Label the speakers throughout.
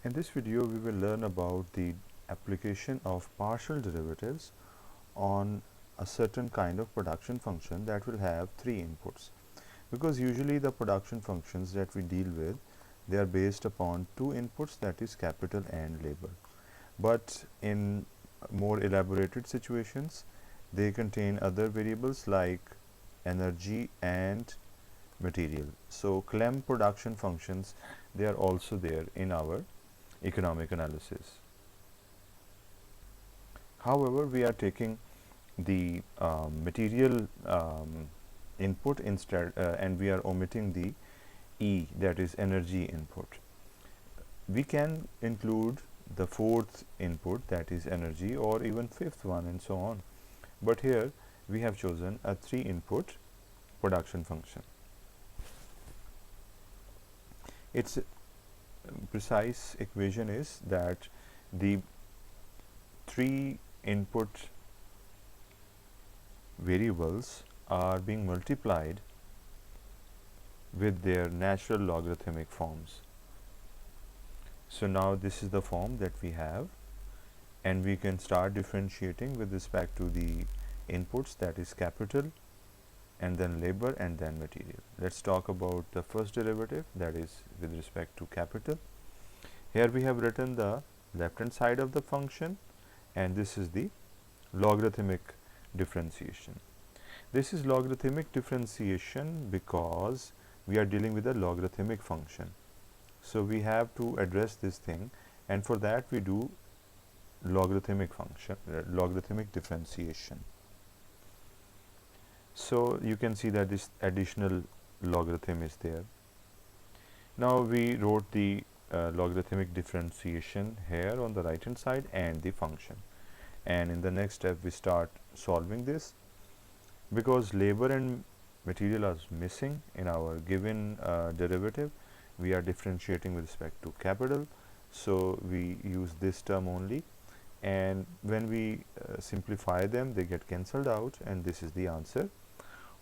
Speaker 1: In this video, we will learn about the application of partial derivatives on a certain kind of production function that will have three inputs. Because usually the production functions that we deal with, they are based upon two inputs, that is capital and labor. But in more elaborated situations, they contain other variables like energy and material. So Clem production functions, they are also there in our economic analysis. However, we are taking the material input instead, and we are omitting the E, that is energy input. We can include the fourth input, that is energy, or even fifth one, and so on. But here we have chosen a three input production function. Its precise equation is that the three input variables are being multiplied with their natural logarithmic forms. So now this is the form that we have, and we can start differentiating with respect to the inputs, that is capital, and then labor, and then material. Let's talk about the first derivative, that is with respect to capital. Here we have written the left hand side of the function, and this is the logarithmic differentiation. This is logarithmic differentiation because we are dealing with a logarithmic function. So we have to address this thing, and for that we do logarithmic function, logarithmic differentiation. So you can see that this additional logarithm is there. Now we wrote the logarithmic differentiation here on the right hand side and the function, and in the next step we start solving this. Because labor and material are missing in our given derivative, we are differentiating with respect to capital, so we use this term only, and when we simplify them, they get cancelled out, and this is the answer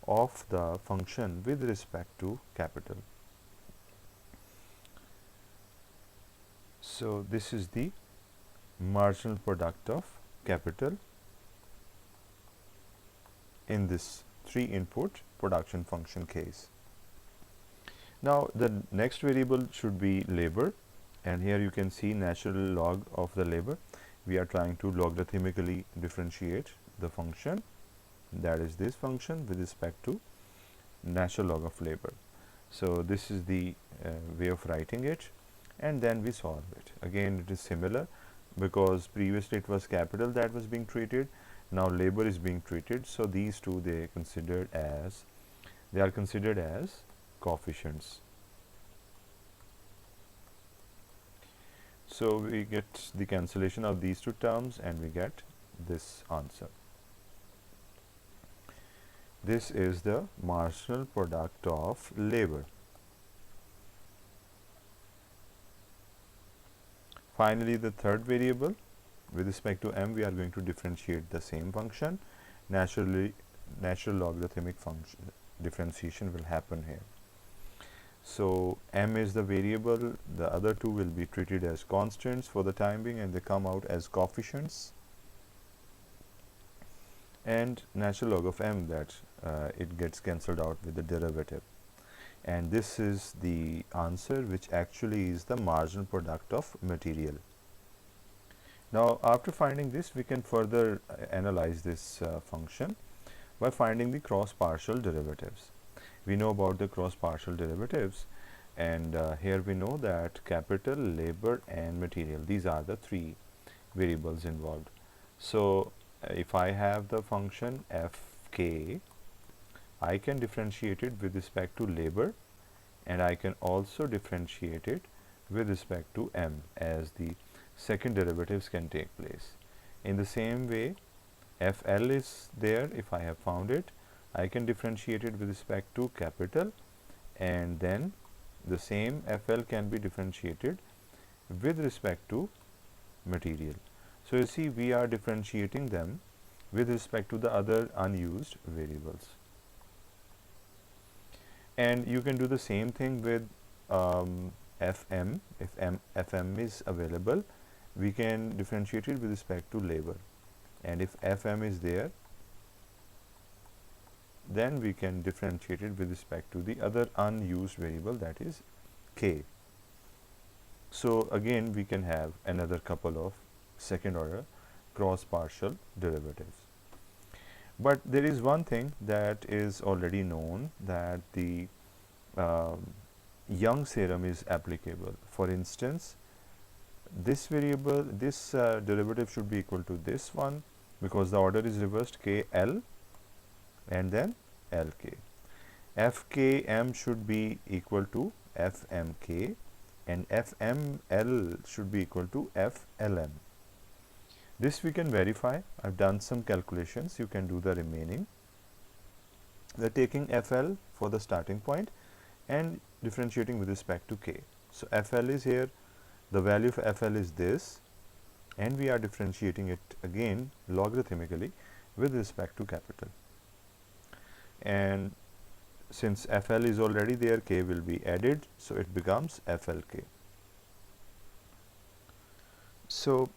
Speaker 1: of the function with respect to capital. So this is the marginal product of capital in this three input production function case. Now the next variable should be labor, and here you can see natural log of the labor. We are trying to logarithmically differentiate the function, that is this function, with respect to natural log of labor. So this is the way of writing it, and then we solve it. Again, it is similar because previously it was capital that was being treated, now labor is being treated, so these two they are considered as coefficients. So we get the cancellation of these two terms, and we get this answer. This is the marginal product of labor. Finally, the third variable, with respect to m, we are going to differentiate the same function. Natural logarithmic function differentiation will happen here. So m is the variable, the other two will be treated as constants for the time being, and they come out as coefficients, and natural log of m, that it gets cancelled out with the derivative, and this is the answer, which actually is the marginal product of material. Now after finding this, we can further analyze this function by finding the cross partial derivatives. We know about the cross partial derivatives, and here we know that capital, labor, and material, these are the three variables involved. So if I have the function fk, I can differentiate it with respect to labor, and I can also differentiate it with respect to m, as the second derivatives can take place. In the same way, fl is there. If I have found it, I can differentiate it with respect to capital, and then the same fl can be differentiated with respect to material. So you see, we are differentiating them with respect to the other unused variables. And you can do the same thing with Fm, if Fm is available, we can differentiate it with respect to labor, and if Fm is there, then we can differentiate it with respect to the other unused variable, that is k. So again we can have another couple of second order cross partial derivatives. But there is one thing that is already known, that the Young's theorem is applicable. For instance, this variable, this derivative should be equal to this one, because the order is reversed, KL and then LK. FKM should be equal to FMK, and FML should be equal to FLM. This we can verify. I've done some calculations. You can do the remaining. We're taking FL for the starting point and differentiating with respect to K. So FL is here, the value of FL is this, and we are differentiating it again logarithmically with respect to capital. And since FL is already there, K will be added, so it becomes FLK. So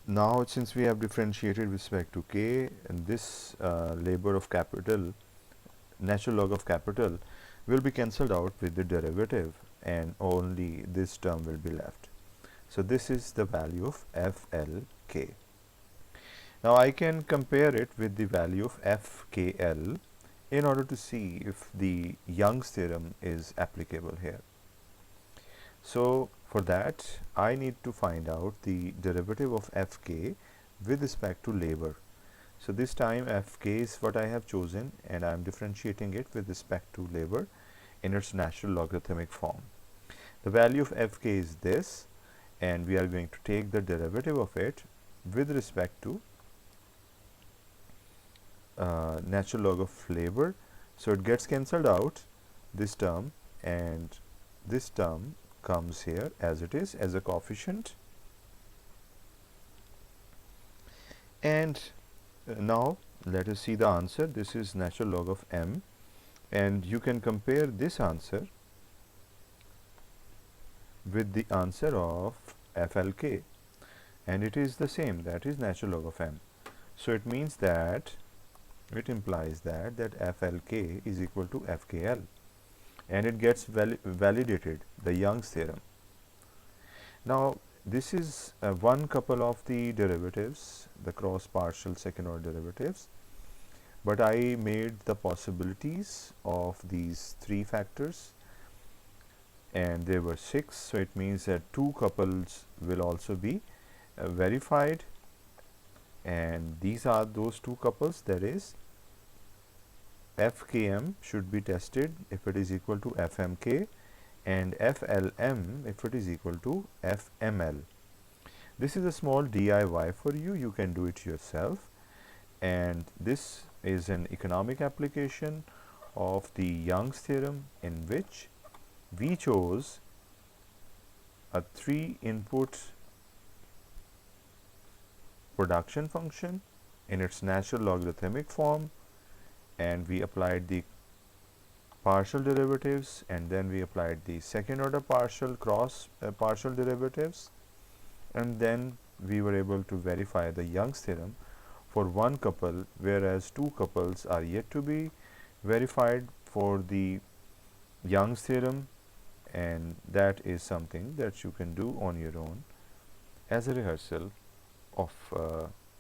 Speaker 1: now since we have differentiated with respect to K, and this labor of capital, natural log of capital, will be cancelled out with the derivative, and only this term will be left. So this is the value of FLK. Now I can compare it with the value of FKL in order to see if the Young's theorem is applicable here. So for that, I need to find out the derivative of Fk with respect to labor. So this time Fk is what I have chosen, and I am differentiating it with respect to labor in its natural logarithmic form. The value of Fk is this, and we are going to take the derivative of it with respect to natural log of labor. So it gets cancelled out, this term, and this term comes here as it is, as a coefficient. And now let us see the answer. This is natural log of m, and you can compare this answer with the answer of FLK, and it is the same, that is natural log of m. So it means that it implies that FLK is equal to FKL, and it gets validated, the Young's theorem. Now this is one couple of the derivatives, the cross partial second order derivatives, but I made the possibilities of these three factors, and there were 6, so it means that 2 couples will also be verified, and these are those 2 couples, that is FKM should be tested if it is equal to FMK, and FLM if it is equal to FML. This is a small DIY for you, you can do it yourself, and this is an economic application of the Young's theorem, in which we chose a 3-input production function in its natural logarithmic form, and we applied the partial derivatives, and then we applied the second order partial partial derivatives, and then we were able to verify the Young's theorem for one couple, whereas 2 couples are yet to be verified for the Young's theorem, and that is something that you can do on your own as a rehearsal of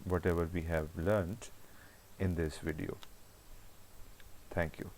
Speaker 1: whatever we have learnt in this video. Thank you.